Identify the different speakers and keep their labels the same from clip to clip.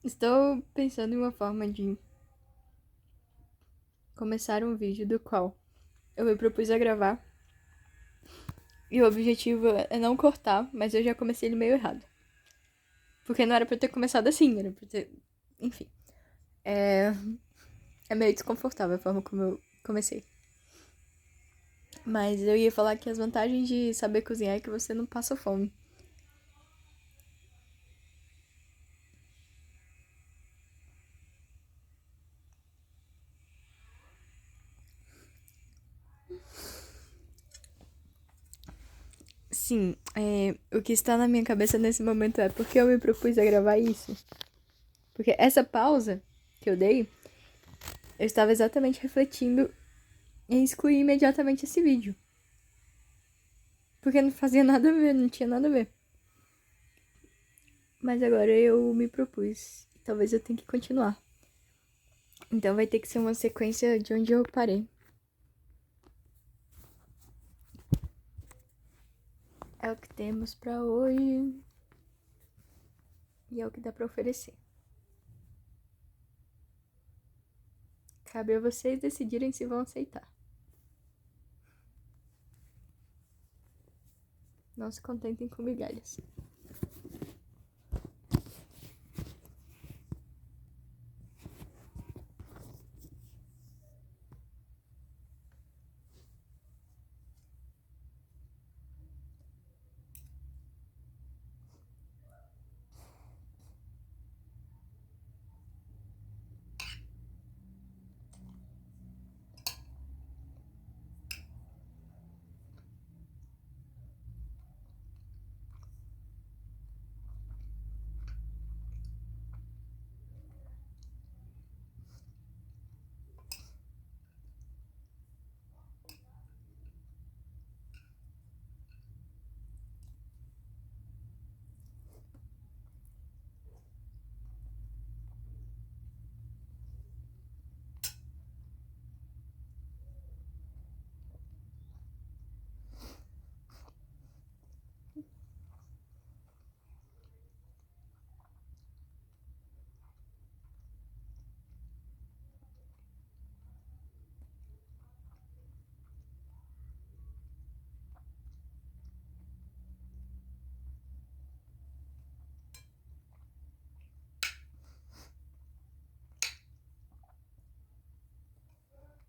Speaker 1: Estou pensando em uma forma de começar um vídeo do qual eu me propus a gravar. E o objetivo é não cortar, mas eu já comecei ele meio errado. Porque não era pra eu ter começado assim, era pra ter. Enfim. É meio desconfortável a forma como eu comecei. Mas eu ia falar que as vantagens de saber cozinhar é que você não passa fome. Sim, o que está na minha cabeça nesse momento é porque eu me propus a gravar isso. Porque essa pausa que eu dei, eu estava exatamente refletindo em excluir imediatamente esse vídeo. Porque não fazia nada a ver, não tinha nada a ver. Mas agora eu me propus. Talvez eu tenha que continuar. Então vai ter que ser uma sequência de onde eu parei. É o que temos pra hoje. E é o que dá pra oferecer. Cabe a vocês decidirem se vão aceitar. Não se contentem com migalhas.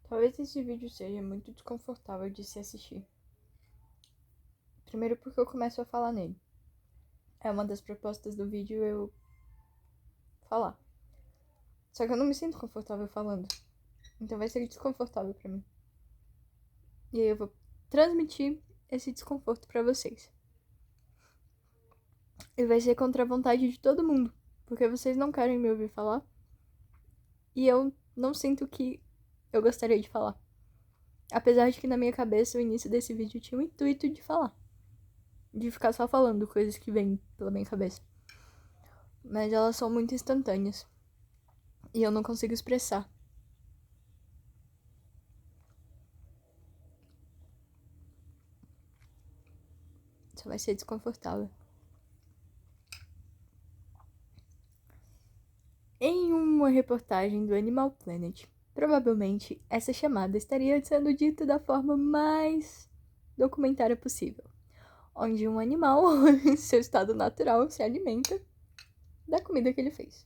Speaker 1: Talvez esse vídeo seja muito desconfortável de se assistir. Primeiro porque eu começo a falar nele. É uma das propostas do vídeo eu falar. Só que eu não me sinto confortável falando. Então vai ser desconfortável pra mim. E aí eu vou transmitir esse desconforto pra vocês. E vai ser contra a vontade de todo mundo. Porque vocês não querem me ouvir falar. E eu não sinto que eu gostaria de falar. Apesar de que na minha cabeça o início desse vídeo tinha o intuito de falar. De ficar só falando coisas que vêm pela minha cabeça. Mas elas são muito instantâneas. E eu não consigo expressar. Isso vai ser desconfortável. Em uma reportagem do Animal Planet, provavelmente essa chamada estaria sendo dita da forma mais documentária possível, onde um animal, em seu estado natural, se alimenta da comida que ele fez.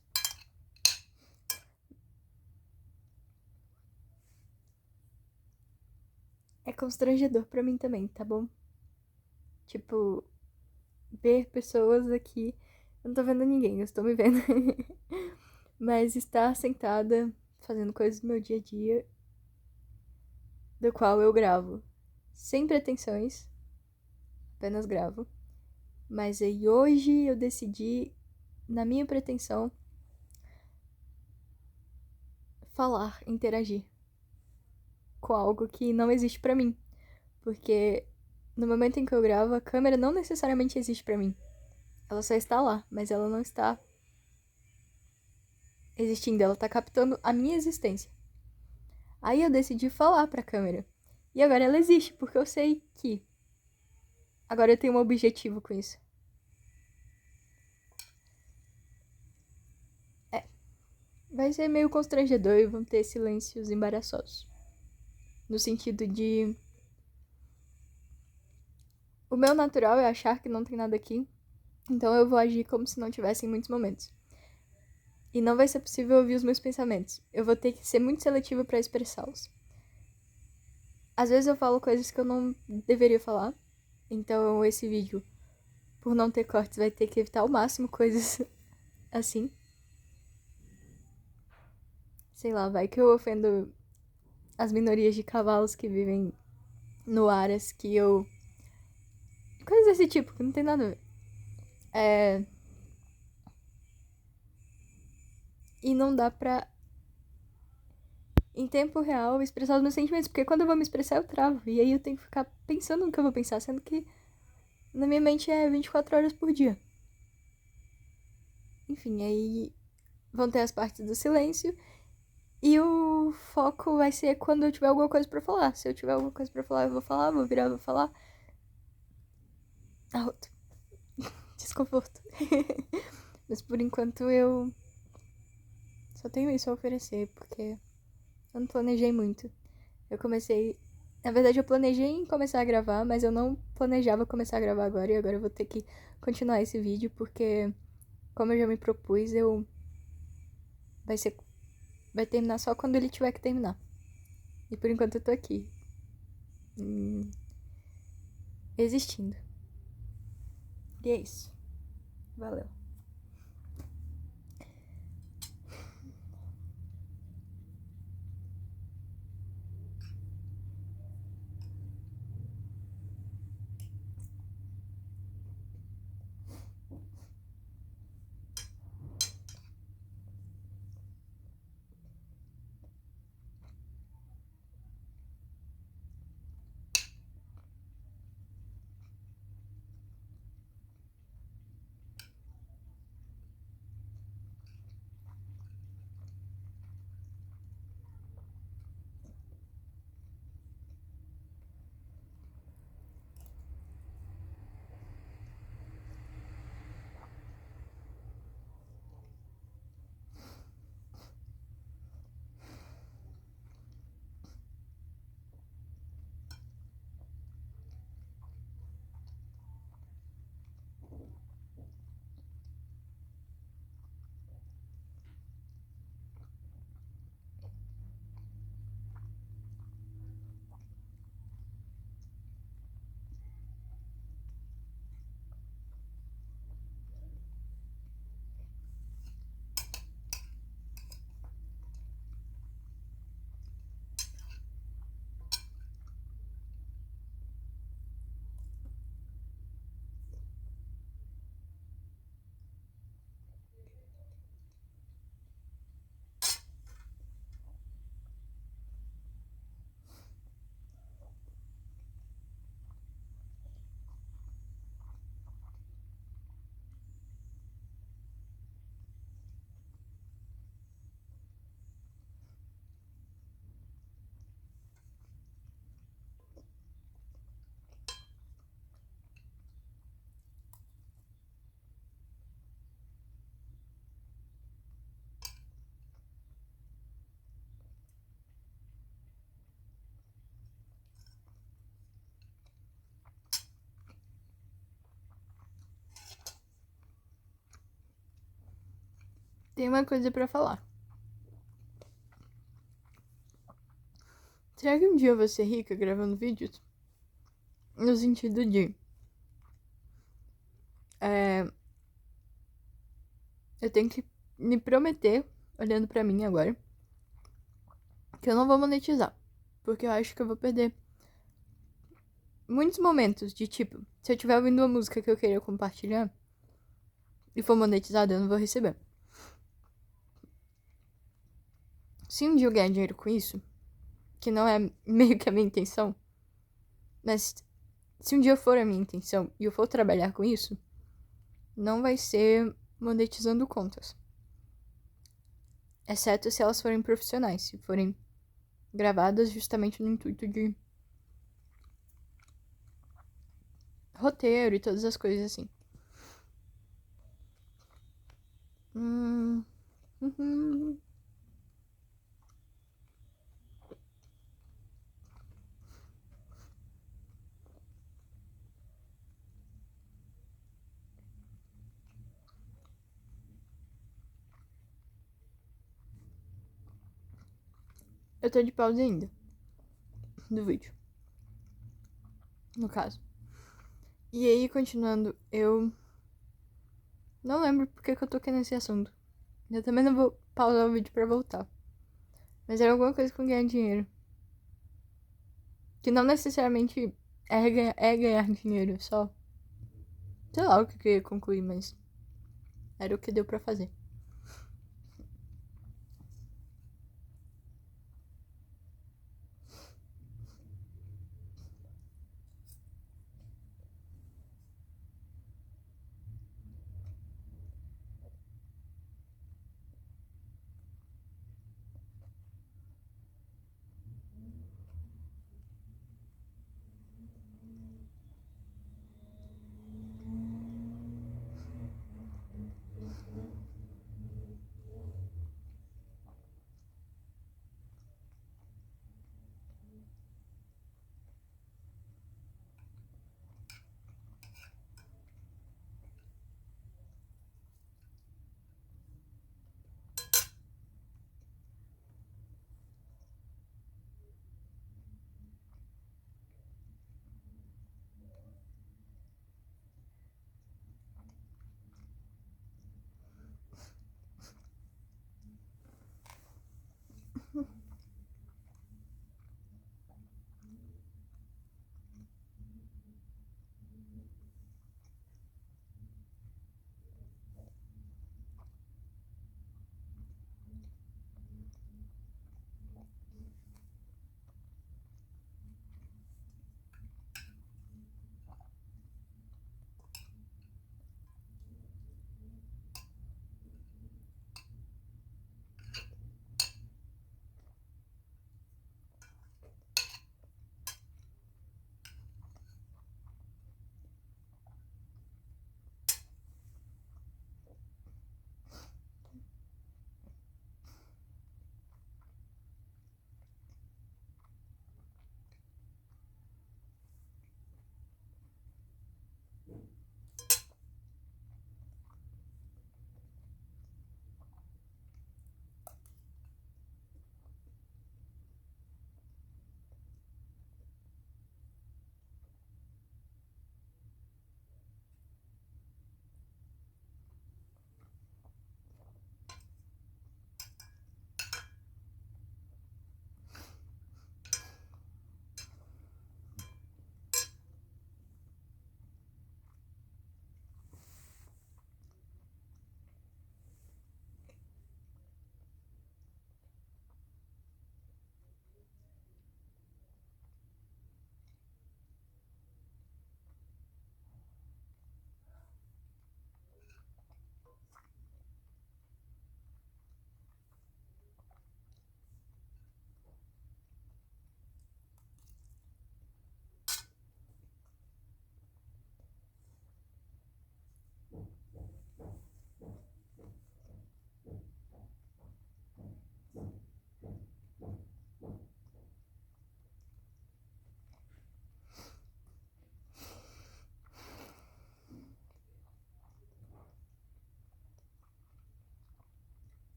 Speaker 1: É constrangedor pra mim também, tá bom? Tipo, ver pessoas aqui. Eu não tô vendo ninguém, eu estou me vendo. Mas estar sentada fazendo coisas do meu dia a dia, do qual eu gravo. Sem pretensões, apenas gravo. Mas aí hoje eu decidi, na minha pretensão, falar, interagir com algo que não existe pra mim. Porque no momento em que eu gravo, a câmera não necessariamente existe pra mim. Ela só está lá, mas ela não está existindo, ela tá captando a minha existência. Aí eu decidi falar pra câmera. E agora ela existe, porque eu sei que agora eu tenho um objetivo com isso. vai ser meio constrangedor e vão ter silêncios embaraçosos. No sentido de... O meu natural é achar que não tem nada aqui, então eu vou agir como se não tivesse em muitos momentos. E não vai ser possível ouvir os meus pensamentos. Eu vou ter que ser muito seletiva pra expressá-los. Às vezes eu falo coisas que eu não deveria falar, então esse vídeo, por não ter cortes, vai ter que evitar ao máximo coisas assim. Sei lá, vai que eu ofendo as minorias de cavalos que vivem no Aras, que eu... Coisas desse tipo, que não tem nada a ver. E não dá pra, em tempo real, expressar os meus sentimentos, porque quando eu vou me expressar eu travo, e aí eu tenho que ficar pensando no que eu vou pensar, sendo que na minha mente é 24 horas por dia. Enfim, aí vão ter as partes do silêncio, e o foco vai ser quando eu tiver alguma coisa pra falar. Se eu tiver alguma coisa pra falar, eu vou falar, vou virar, vou falar. Arroto. Desconforto. Mas por enquanto eu só tenho isso a oferecer, porque eu não planejei muito. Eu comecei... Na verdade, eu planejei em começar a gravar, mas eu não planejava começar a gravar agora. E agora eu vou ter que continuar esse vídeo, porque, como eu já me propus, vai terminar só quando ele tiver que terminar. E por enquanto eu tô aqui. Existindo. E é isso. Valeu. Tem uma coisa pra falar. Será que um dia eu vou ser rica gravando vídeos? No sentido de... eu tenho que me prometer, olhando pra mim agora, que eu não vou monetizar. Porque eu acho que eu vou perder muitos momentos de tipo, se eu estiver ouvindo uma música que eu queira compartilhar e for monetizada, eu não vou receber. Se um dia eu ganhar dinheiro com isso, que não é meio que a minha intenção, mas se um dia for a minha intenção e eu for trabalhar com isso, não vai ser monetizando contas. Exceto se elas forem profissionais, se forem gravadas justamente no intuito de roteiro e todas as coisas assim. Uhum. Eu tô de pausa ainda. Do vídeo. No caso. E aí, continuando, eu não lembro porque que eu toquei nesse assunto. Eu também não vou pausar o vídeo pra voltar. Mas era alguma coisa com ganhar dinheiro. Que não necessariamente é ganhar dinheiro, só. Sei lá o que eu ia concluir, mas era o que deu pra fazer.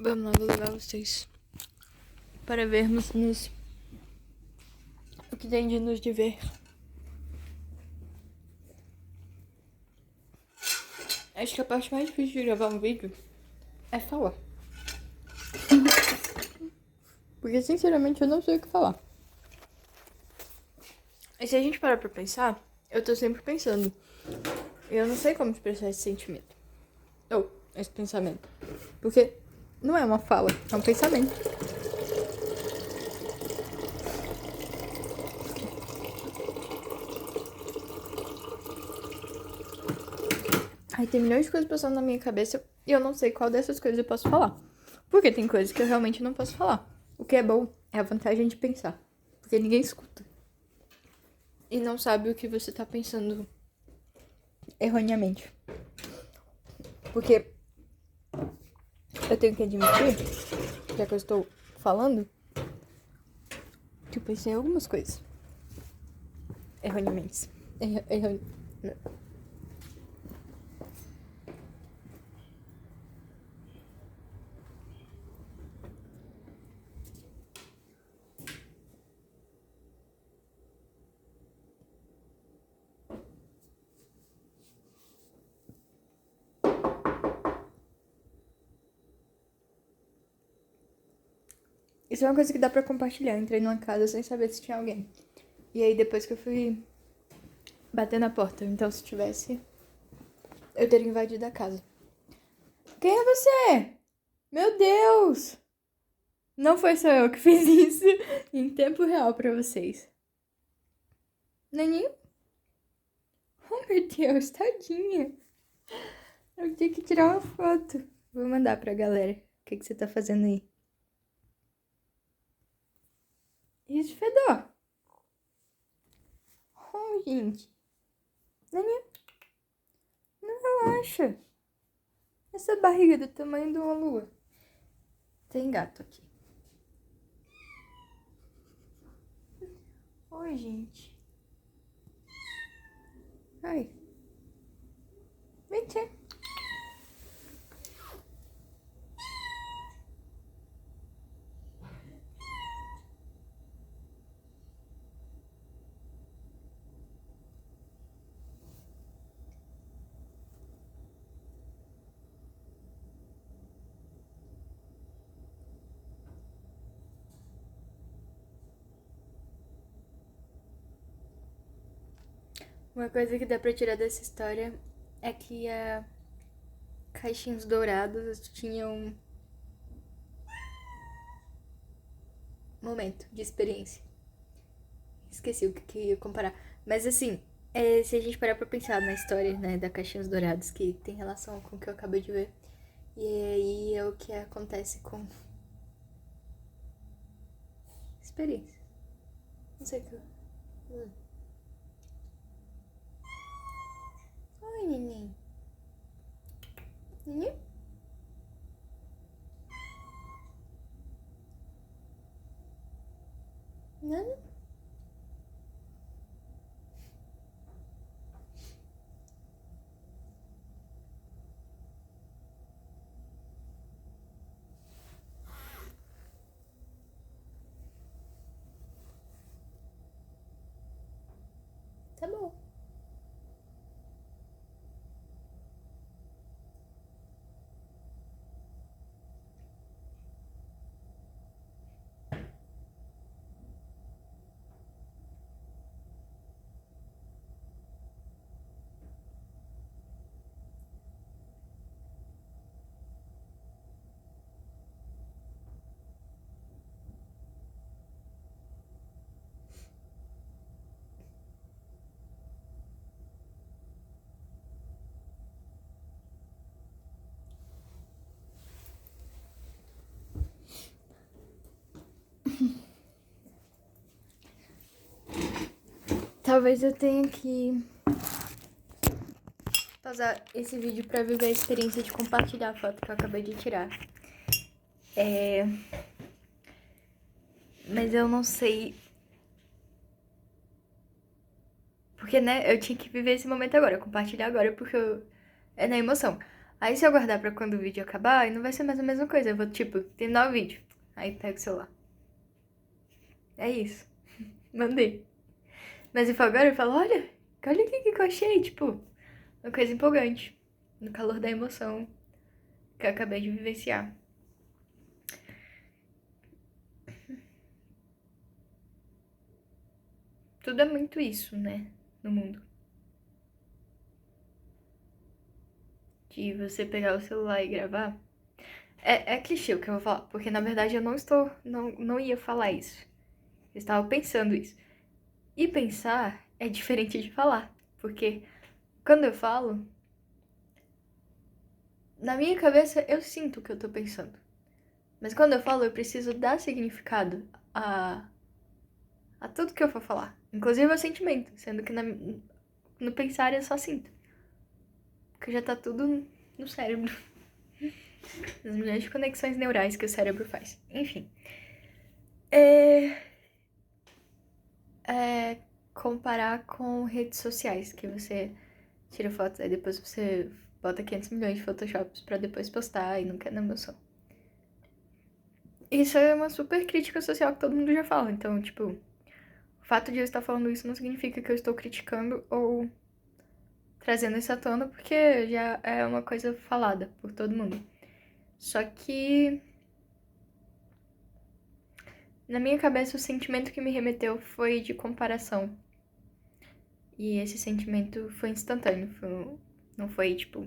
Speaker 1: Vamos lá, vou levar vocês para vermos nos que tem de nos diver. Acho que a parte mais difícil de gravar um vídeo é falar. Porque, sinceramente, eu não sei o que falar. E se a gente parar pra pensar, eu tô sempre pensando. E eu não sei como expressar esse sentimento. Ou esse pensamento. Porque não é uma fala, é um pensamento. Aí tem milhões de coisas passando na minha cabeça e eu não sei qual dessas coisas eu posso falar. Porque tem coisas que eu realmente não posso falar. O que é bom é a vantagem de pensar. Porque ninguém escuta. E não sabe o que você tá pensando erroneamente. Porque eu tenho que admitir, já que eu estou falando, que eu pensei em algumas coisas. Erroneamente. Isso é uma coisa que dá pra compartilhar. Eu entrei numa casa sem saber se tinha alguém. E aí depois que eu fui bater na porta. Então se tivesse, eu teria invadido a casa. Quem é você? Meu Deus! Não foi só eu que fiz isso em tempo real pra vocês. Naninho? Oh, meu Deus, tadinha. Eu tenho que tirar uma foto. Vou mandar pra galera. O que você tá fazendo aí? E esse fedor? Oh, gente. Naninho, não relaxa. Essa barriga é do tamanho de uma lua. Tem gato aqui. Oi, gente. Ai. Vem cá. Uma coisa que dá pra tirar dessa história é que a Caixinhos Dourados tinha um momento de experiência. Esqueci o que ia comparar. Mas assim, se a gente parar pra pensar na história, né, da Caixinhos Dourados, que tem relação com o que eu acabei de ver. E aí é o que acontece com experiência. Não sei o que eu... Oi, neném. Neném? Nada? Tá bom. Talvez eu tenha que pausar esse vídeo pra viver a experiência de compartilhar a foto que eu acabei de tirar. Mas eu não sei... Porque, né, eu tinha que viver esse momento agora, compartilhar agora, porque é na emoção. Aí se eu guardar pra quando o vídeo acabar, aí não vai ser mais a mesma coisa. Eu vou, tipo, terminar o vídeo. Aí pego o celular. É isso. Mandei. Mas eu falo agora, eu falo, olha o que eu achei, tipo, uma coisa empolgante. No calor da emoção que eu acabei de vivenciar. Tudo é muito isso, né? No mundo. De você pegar o celular e gravar. É clichê o que eu vou falar, porque na verdade eu não ia falar isso. Eu estava pensando isso. E pensar é diferente de falar, porque quando eu falo, na minha cabeça eu sinto o que eu tô pensando. Mas quando eu falo, eu preciso dar significado a tudo que eu for falar. Inclusive ao sentimento, sendo que no pensar eu só sinto. Porque já tá tudo no cérebro. As milhões de conexões neurais que o cérebro faz. Enfim. Comparar com redes sociais, que você tira fotos, aí depois você bota 500 milhões de photoshops pra depois postar e não quer na emoção. Isso é uma super crítica social que todo mundo já fala, então, tipo, o fato de eu estar falando isso não significa que eu estou criticando ou trazendo isso à tona, porque já é uma coisa falada por todo mundo. Só que na minha cabeça o sentimento que me remeteu foi de comparação. E esse sentimento foi instantâneo, não foi tipo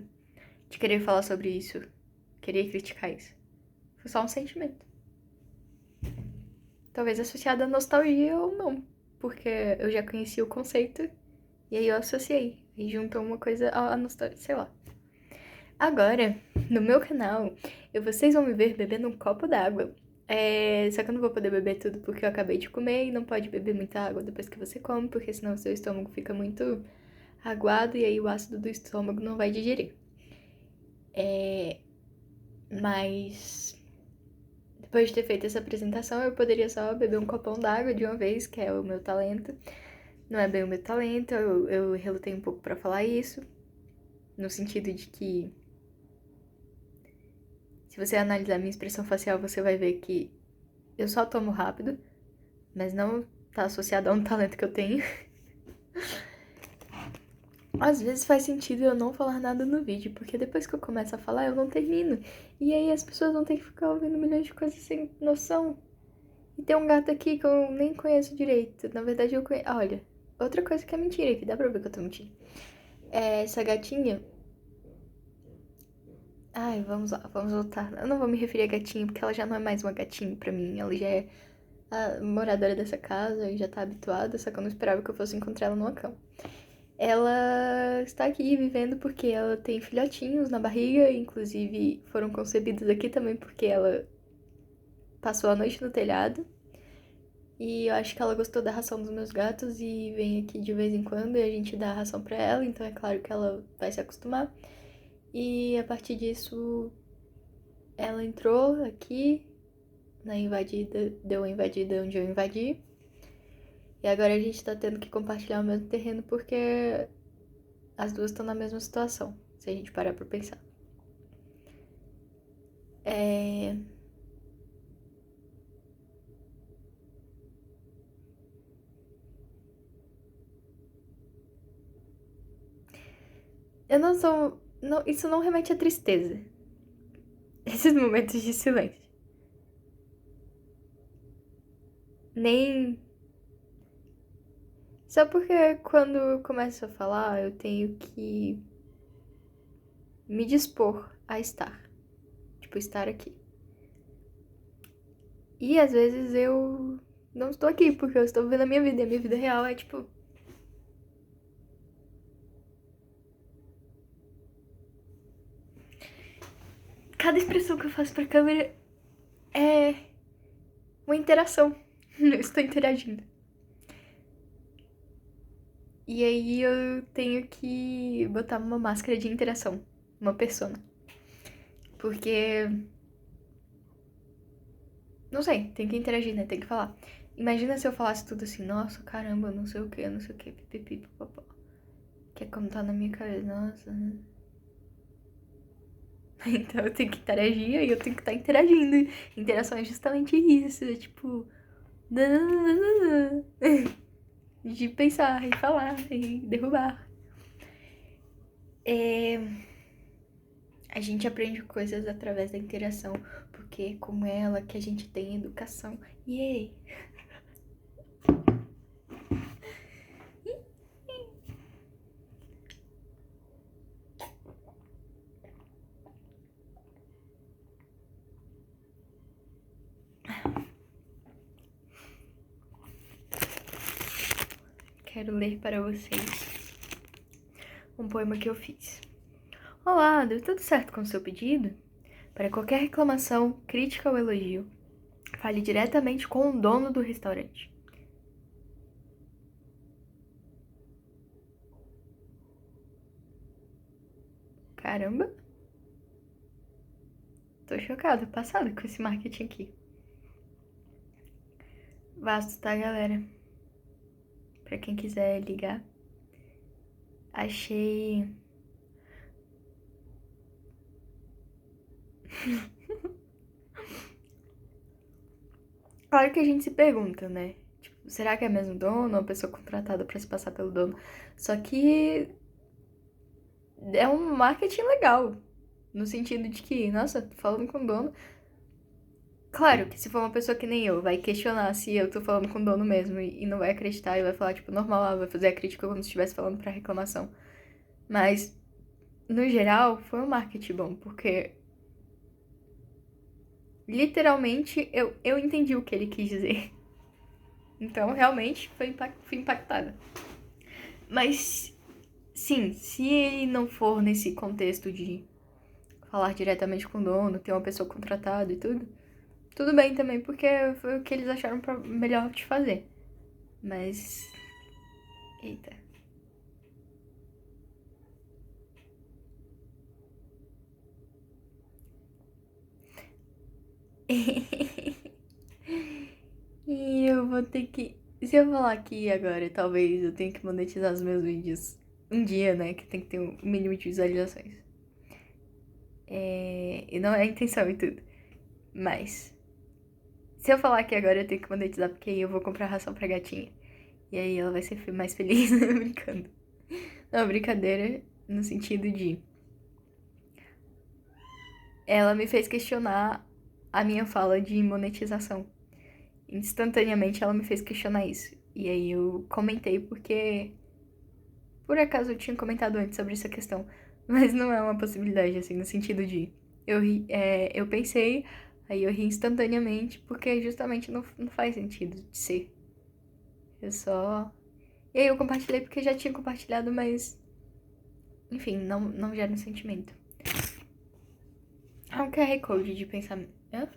Speaker 1: de querer falar sobre isso, querer criticar isso. Foi só um sentimento. Talvez associado à nostalgia ou não, porque eu já conhecia o conceito e aí eu associei. E juntou uma coisa à nostalgia, sei lá. Agora, no meu canal, vocês vão me ver bebendo um copo d'água. Só que eu não vou poder beber tudo porque eu acabei de comer e não pode beber muita água depois que você come, porque senão o seu estômago fica muito aguado e aí o ácido do estômago não vai digerir. Mas depois de ter feito essa apresentação, eu poderia só beber um copão d'água de uma vez, que é o meu talento. Não é bem o meu talento, eu relutei um pouco pra falar isso, no sentido de que se você analisar minha expressão facial, você vai ver que eu só tomo rápido, mas não tá associado a um talento que eu tenho. Às vezes faz sentido eu não falar nada no vídeo, porque depois que eu começo a falar, eu não termino. E aí as pessoas vão ter que ficar ouvindo milhões de coisas sem noção. E tem um gato aqui que eu nem conheço direito. Na verdade, eu conheço. Olha, outra coisa que é mentira, que dá pra ver que eu tô mentindo. Essa gatinha. Ai, vamos lá, vamos voltar. Eu não vou me referir a gatinha, porque ela já não é mais uma gatinha pra mim. Ela já é a moradora dessa casa e já tá habituada, só que eu não esperava que eu fosse encontrar ela numa cama. Ela está aqui vivendo porque ela tem filhotinhos na barriga, inclusive foram concebidos aqui também porque ela passou a noite no telhado. E eu acho que ela gostou da ração dos meus gatos e vem aqui de vez em quando e a gente dá a ração pra ela, então é claro que ela vai se acostumar. E a partir disso, ela entrou aqui na invadida, deu uma invadida onde eu invadi. E agora a gente tá tendo que compartilhar o mesmo terreno porque as duas estão na mesma situação, se a gente parar pra pensar. Eu não sou. Não, isso não remete à tristeza. Esses momentos de silêncio. Nem. Só porque quando eu começo a falar, eu tenho que me dispor a estar. Tipo, estar aqui. E às vezes eu não estou aqui, porque eu estou vivendo a minha vida. E a minha vida real é tipo. Cada expressão que eu faço pra câmera é uma interação. Eu estou interagindo. E aí eu tenho que botar uma máscara de interação. Uma persona. Porque. Não sei, tem que interagir, né? Tem que falar. Imagina se eu falasse tudo assim, nossa, caramba, não sei o que, não sei o que, pipipi, papapá. Que é como tá na minha cabeça, nossa. Então eu tenho que interagir e eu tenho que estar interagindo. Interação é justamente isso, é tipo. de pensar e falar e derrubar. A gente aprende coisas através da interação, porque é com ela que a gente tem educação. Yay! Quero ler para vocês um poema que eu fiz. Olá, deu tudo certo com o seu pedido? Para qualquer reclamação, crítica ou elogio, fale diretamente com o dono do restaurante. Caramba! Tô chocada, passada com esse marketing aqui. Vasto, tá, galera? Pra quem quiser ligar. Achei... Claro que a gente se pergunta, né? Tipo, será que é mesmo dono ou a pessoa contratada pra se passar pelo dono? Só que é um marketing legal. No sentido de que, nossa, tô falando com o dono. Claro que se for uma pessoa que nem eu, vai questionar se eu tô falando com o dono mesmo e não vai acreditar e vai falar, tipo, normal, vai fazer a crítica como se estivesse falando pra reclamação. Mas, no geral, foi um marketing bom, porque literalmente eu entendi o que ele quis dizer. Então, realmente, fui impactada. Mas, sim, se ele não for nesse contexto de falar diretamente com o dono, ter uma pessoa contratada e tudo bem também, porque foi o que eles acharam melhor de fazer. Mas... Eita. E eu vou ter que... Se eu falar aqui agora, talvez eu tenha que monetizar os meus vídeos um dia, né? Que tem que ter um mínimo de visualizações. E não é a intenção e tudo. Mas... Se eu falar aqui agora, eu tenho que monetizar, porque aí eu vou comprar ração pra gatinha. E aí ela vai ser mais feliz, brincando. Não, brincadeira no sentido de... Ela me fez questionar a minha fala de monetização. Instantaneamente ela me fez questionar isso. E aí eu comentei porque... Por acaso eu tinha comentado antes sobre essa questão. Mas não é uma possibilidade, assim, no sentido de... Eu pensei, aí eu ri instantaneamente, porque justamente não faz sentido de ser. Eu só... E aí eu compartilhei porque já tinha compartilhado, mas... Enfim, não gera um sentimento. É um QR Code de pensamento. Hã?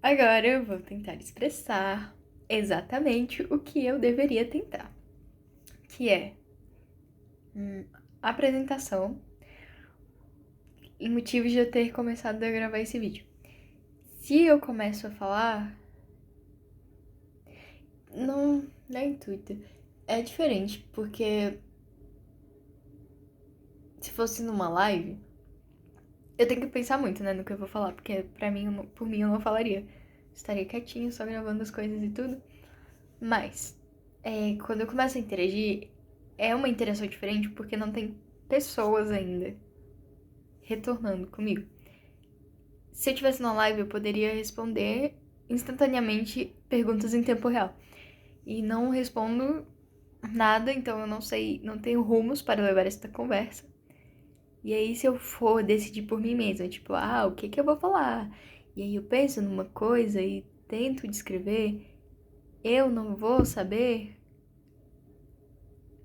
Speaker 1: Agora eu vou tentar expressar exatamente o que eu deveria tentar. Que é... apresentação e motivos de eu ter começado a gravar esse vídeo. Se eu começo a falar... Não é intuito. É diferente, porque... Se fosse numa live... Eu tenho que pensar muito, né, no que eu vou falar, porque por mim eu não falaria. Estaria quietinho, só gravando as coisas e tudo. Mas, quando eu começo a interagir, é uma interação diferente porque não tem pessoas ainda retornando comigo. Se eu tivesse numa live, eu poderia responder instantaneamente perguntas em tempo real. E não respondo nada, então eu não sei, não tenho rumos para levar esta conversa. E aí, se eu for decidir por mim mesma, tipo, o que eu vou falar? E aí eu penso numa coisa e tento descrever, eu não vou saber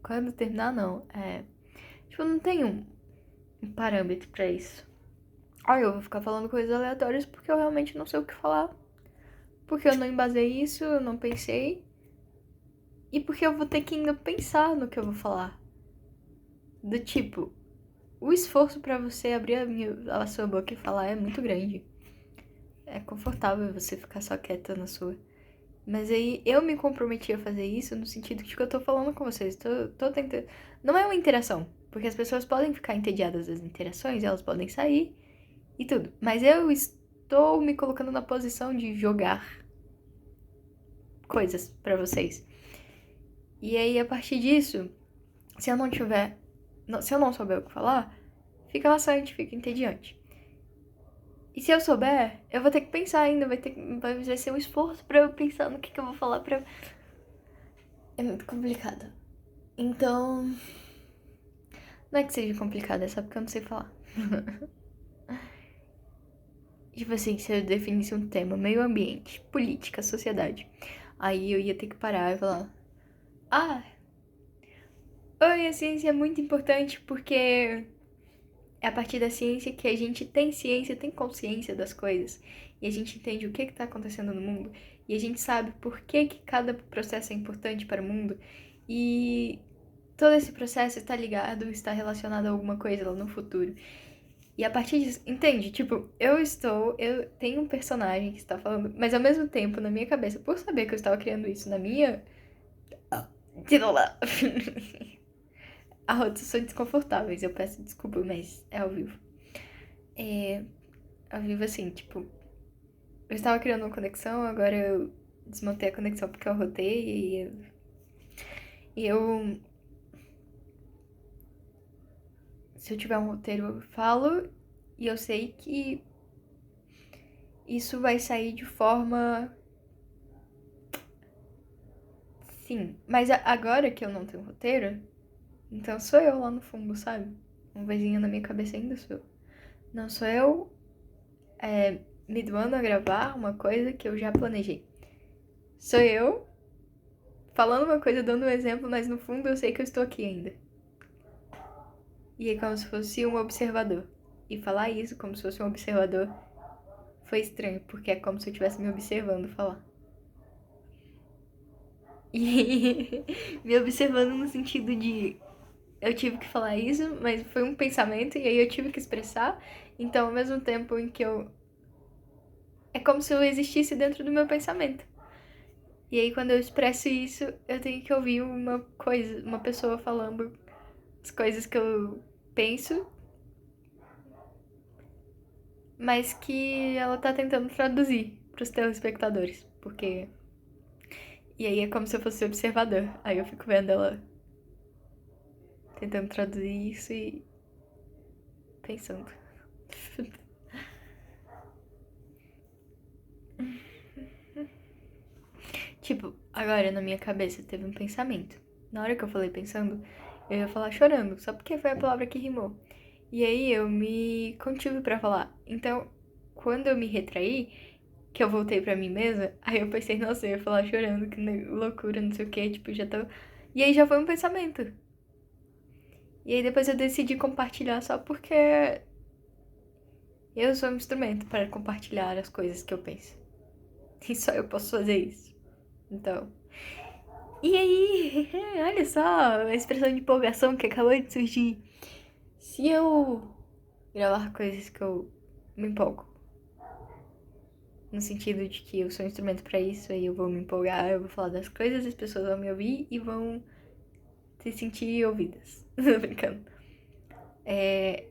Speaker 1: quando terminar, não. Tipo, não tenho um parâmetro pra isso. Eu vou ficar falando coisas aleatórias porque eu realmente não sei o que falar. Porque eu não embasei isso, eu não pensei. E porque eu vou ter que ainda pensar no que eu vou falar. Do tipo, o esforço pra você abrir a sua boca e falar é muito grande. É confortável você ficar só quieta na sua. Mas aí eu me comprometi a fazer isso no sentido de que eu tô falando com vocês. Tô tentando. Não é uma interação. Porque as pessoas podem ficar entediadas das interações, elas podem sair e tudo. Mas eu estou me colocando na posição de jogar coisas pra vocês. E aí, a partir disso, se eu não tiver. Se eu não souber o que falar, fica maçante, fica entediante. E se eu souber, eu vou ter que pensar ainda, vai ser um esforço pra eu pensar no que eu vou falar pra. É muito complicado. Então. Não é que seja complicado, é só porque eu não sei falar. Tipo assim, se eu definisse um tema, meio ambiente, política, sociedade, aí eu ia ter que parar e falar: Ah, oi, a ciência é muito importante porque é a partir da ciência que a gente tem ciência, tem consciência das coisas. E a gente entende o que está acontecendo no mundo. E a gente sabe por que cada processo é importante para o mundo. E todo esse processo está ligado, está relacionado a alguma coisa lá no futuro. E a partir disso, entende? Tipo, eu tenho um personagem que está falando, mas ao mesmo tempo, na minha cabeça, por saber que eu estava criando isso na minha. De lá. Arrotos são desconfortáveis, eu peço desculpa, mas é ao vivo. É. Ao vivo assim, tipo. Eu estava criando uma conexão, agora eu desmontei a conexão porque eu arrotei e eu. Se eu tiver um roteiro, eu falo. E eu sei que isso vai sair de forma. Sim. Mas agora que eu não tenho roteiro, então sou eu lá no fundo, sabe? Um vozinho na minha cabeça ainda sou eu. Não sou eu me doando a gravar uma coisa que eu já planejei. Sou eu falando uma coisa, dando um exemplo, mas no fundo eu sei que eu estou aqui ainda. E é como se fosse um observador. E falar isso como se fosse um observador foi estranho, porque é como se eu estivesse me observando falar. E me observando no sentido de eu tive que falar isso, mas foi um pensamento e aí eu tive que expressar. Então, ao mesmo tempo em que eu. É como se eu existisse dentro do meu pensamento. E aí, quando eu expresso isso, eu tenho que ouvir uma pessoa falando as coisas que eu penso, mas que ela tá tentando traduzir pros telespectadores. Porque. E aí é como se eu fosse observador. Aí eu fico vendo ela tentando traduzir isso e pensando. Tipo, agora na minha cabeça teve um pensamento. Na hora que eu falei pensando, eu ia falar chorando, só porque foi a palavra que rimou. E aí eu me contive pra falar. Então, quando eu me retraí, que eu voltei pra mim mesma, aí eu pensei, nossa, eu ia falar chorando, que loucura, não sei o que, tipo, já tô. E aí já foi um pensamento. E aí depois eu decidi compartilhar só porque eu sou um instrumento para compartilhar as coisas que eu penso. E só eu posso fazer isso. Então. E aí, olha só a expressão de empolgação que acabou de surgir. Se eu gravar coisas que eu me empolgo, no sentido de que eu sou um instrumento pra isso, aí eu vou me empolgar, eu vou falar das coisas, as pessoas vão me ouvir e vão se sentir ouvidas. Tô brincando. É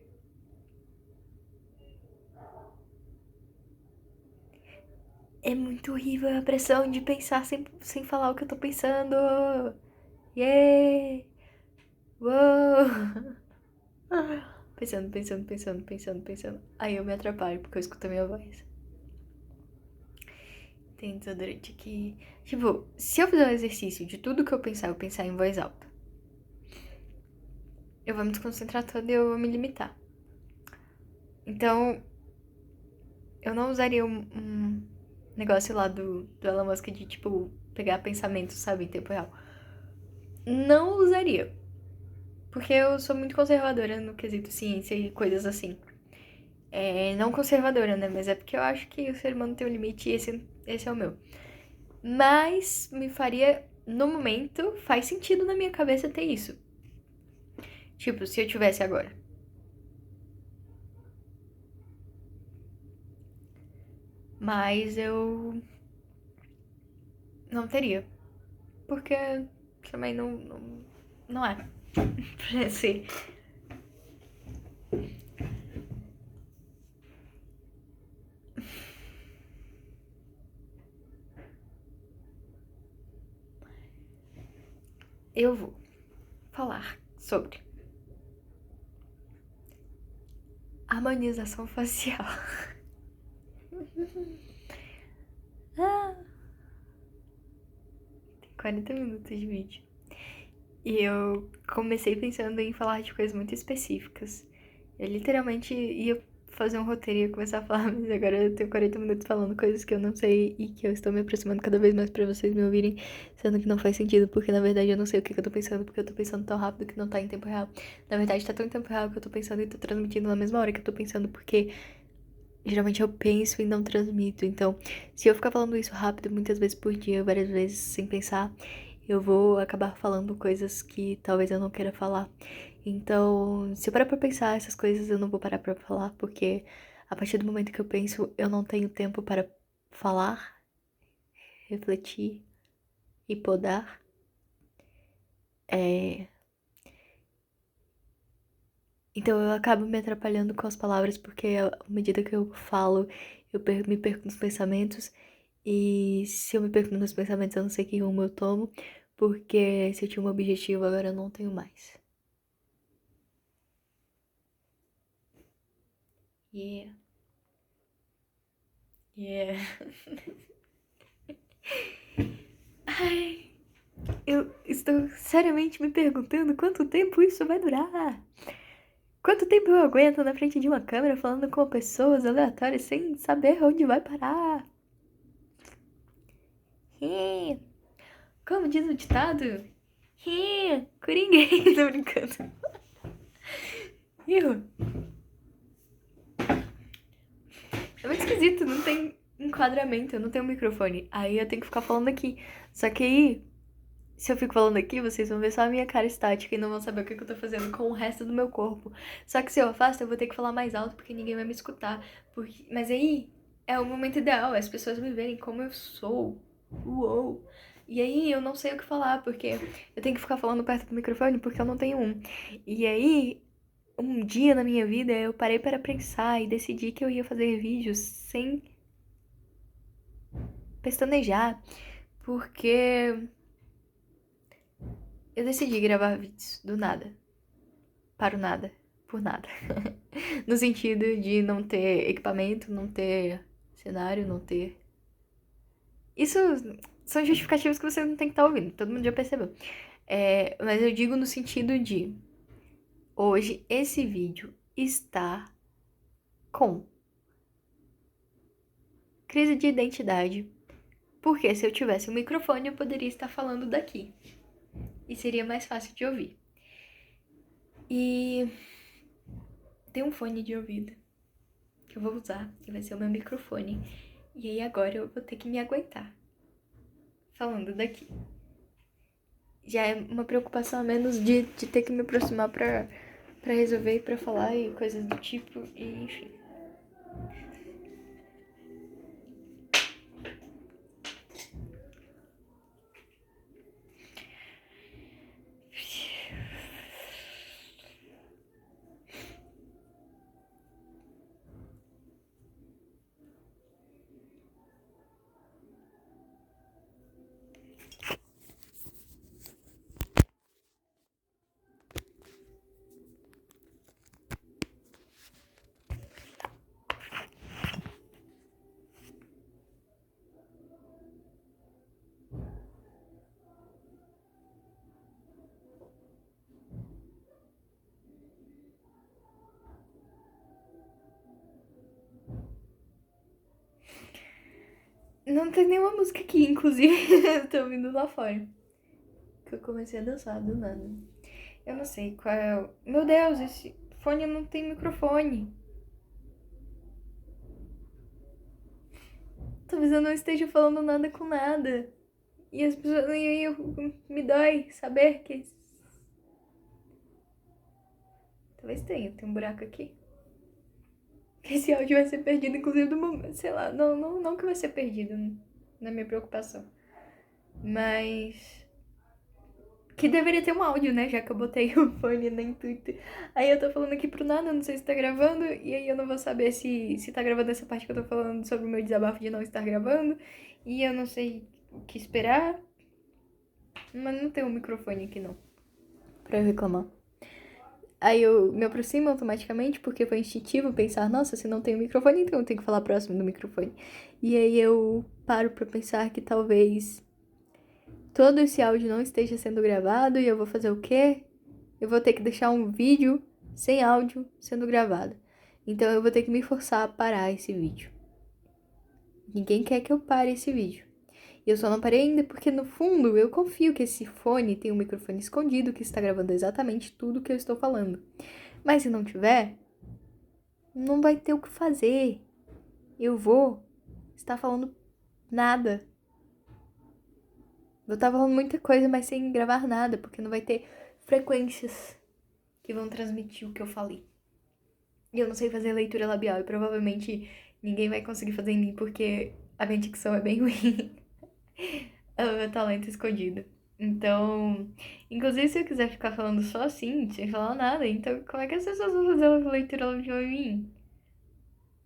Speaker 1: muito horrível a pressão de pensar sem falar o que eu tô pensando. Yeah! Uou! Pensando. Aí eu me atrapalho porque eu escuto a minha voz. Tem desodorante aqui. Tipo, se eu fizer um exercício de tudo que eu pensar em voz alta, eu vou me desconcentrar toda e eu vou me limitar. Então, eu não usaria um negócio lá do Elon Musk de, tipo, pegar pensamentos, sabe, em tempo real. Não usaria. Porque eu sou muito conservadora no quesito ciência e coisas assim. Não conservadora, né? Mas é porque eu acho que o ser humano tem um limite e esse é o meu. Mas me faria, no momento, faz sentido na minha cabeça ter isso. Tipo, se eu tivesse agora. Mas eu não teria. Porque também não é pra ser. Eu vou falar sobre harmonização facial. Ah, tem 40 minutos de vídeo. E eu comecei pensando em falar de coisas muito específicas. Eu literalmente ia fazer um roteiro e ia começar a falar, mas agora eu tenho 40 minutos falando coisas que eu não sei e que eu estou me aproximando cada vez mais pra vocês me ouvirem, sendo que não faz sentido, porque na verdade eu não sei o que eu tô pensando, porque eu tô pensando tão rápido que não tá em tempo real. Na verdade tá tão em tempo real que eu tô pensando e tô transmitindo na mesma hora que eu tô pensando, porque geralmente eu penso e não transmito. Então, se eu ficar falando isso rápido muitas vezes por dia, várias vezes sem pensar, eu vou acabar falando coisas que talvez eu não queira falar. Então, se eu parar pra pensar essas coisas, eu não vou parar pra falar, porque a partir do momento que eu penso, eu não tenho tempo para falar, refletir e podar. É... Então eu acabo me atrapalhando com as palavras, porque à medida que eu falo, me perco nos pensamentos. E se eu me perco nos meus pensamentos, eu não sei que rumo eu tomo, porque se eu tinha um objetivo, agora eu não tenho mais. Yeah. Yeah. Ai, eu estou seriamente me perguntando quanto tempo isso vai durar. Quanto tempo eu aguento na frente de uma câmera falando com pessoas aleatórias sem saber onde vai parar? Yeah. Como diz o ditado? Yeah. Coringuei, tô brincando. Ih, é muito esquisito, não tem enquadramento, eu não tenho microfone. Aí eu tenho que ficar falando aqui. Só que aí, se eu fico falando aqui, vocês vão ver só a minha cara estática e não vão saber o que eu tô fazendo com o resto do meu corpo. Só que se eu afasto, eu vou ter que falar mais alto porque ninguém vai me escutar. Mas aí é o momento ideal, é as pessoas me verem como eu sou. Uou! E aí eu não sei o que falar, porque eu tenho que ficar falando perto do microfone porque eu não tenho um. E aí um dia na minha vida eu parei para pensar e decidi que eu ia fazer vídeos sem pestanejar, porque eu decidi gravar vídeos do nada, para o nada, por nada. No sentido de não ter equipamento, não ter cenário, não ter. Isso são justificativos que você não tem que estar ouvindo, todo mundo já percebeu. Mas eu digo no sentido de hoje esse vídeo está com crise de identidade. Porque se eu tivesse um microfone, eu poderia estar falando daqui. E seria mais fácil de ouvir. E tem um fone de ouvido que eu vou usar, que vai ser o meu microfone. E aí agora eu vou ter que me aguentar falando daqui. Já é uma preocupação a menos de ter que me aproximar pra resolver e pra falar e coisas do tipo, e enfim. Não tem nenhuma música aqui, inclusive. Eu tô ouvindo lá fora. Que eu comecei a dançar do nada. Eu não sei qual é o... Meu Deus, esse fone não tem microfone. Talvez eu não esteja falando nada com nada. E as pessoas. E aí me dói saber que. Talvez tenha, tem um buraco aqui. Que esse áudio vai ser perdido, inclusive do momento. Sei lá, não que vai ser perdido. Não é minha preocupação. Mas que deveria ter um áudio, né? Já que eu botei o fone no intuito. Aí eu tô falando aqui pro nada, não sei se tá gravando. E aí eu não vou saber se tá gravando essa parte que eu tô falando sobre o meu desabafo de não estar gravando. E eu não sei o que esperar. Mas não tem um microfone aqui não, pra eu reclamar. Aí eu me aproximo automaticamente, porque foi instintivo pensar, nossa, se não tem um microfone, então eu tenho que falar próximo do microfone. E aí eu paro pra pensar que talvez todo esse áudio não esteja sendo gravado e eu vou fazer o quê? Eu vou ter que deixar um vídeo sem áudio sendo gravado. Então eu vou ter que me forçar a parar esse vídeo. Ninguém quer que eu pare esse vídeo. E eu só não parei ainda porque, no fundo, eu confio que esse fone tem um microfone escondido que está gravando exatamente tudo que eu estou falando. Mas se não tiver, não vai ter o que fazer. Eu vou estar falando nada. Vou estar falando muita coisa, mas sem gravar nada, porque não vai ter frequências que vão transmitir o que eu falei. E eu não sei fazer leitura labial e provavelmente ninguém vai conseguir fazer em mim porque a minha dicção é bem ruim. É o meu talento escondido. Então, inclusive se eu quiser ficar falando só assim, sem falar nada, então como é que as pessoas vão fazer uma leitura labial em mim?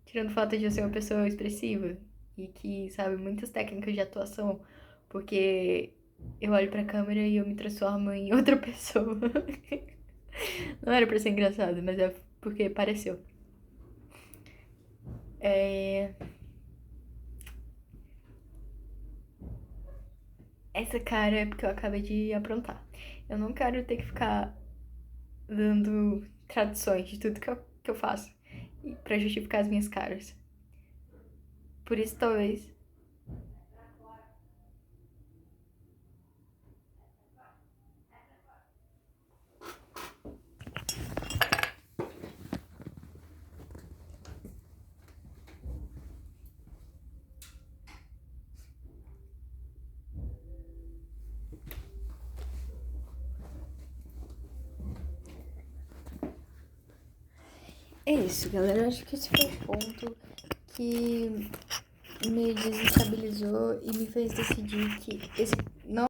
Speaker 1: Tirando o fato de eu ser uma pessoa expressiva e que sabe muitas técnicas de atuação, porque eu olho pra câmera e eu me transformo em outra pessoa. Não era pra ser engraçado, mas é porque pareceu. Essa cara é porque eu acabei de aprontar. Eu não quero ter que ficar dando traduções de tudo que eu faço pra justificar as minhas caras. Por isso, talvez. É isso, galera. Eu acho que esse foi o ponto que me desestabilizou e me fez decidir que esse não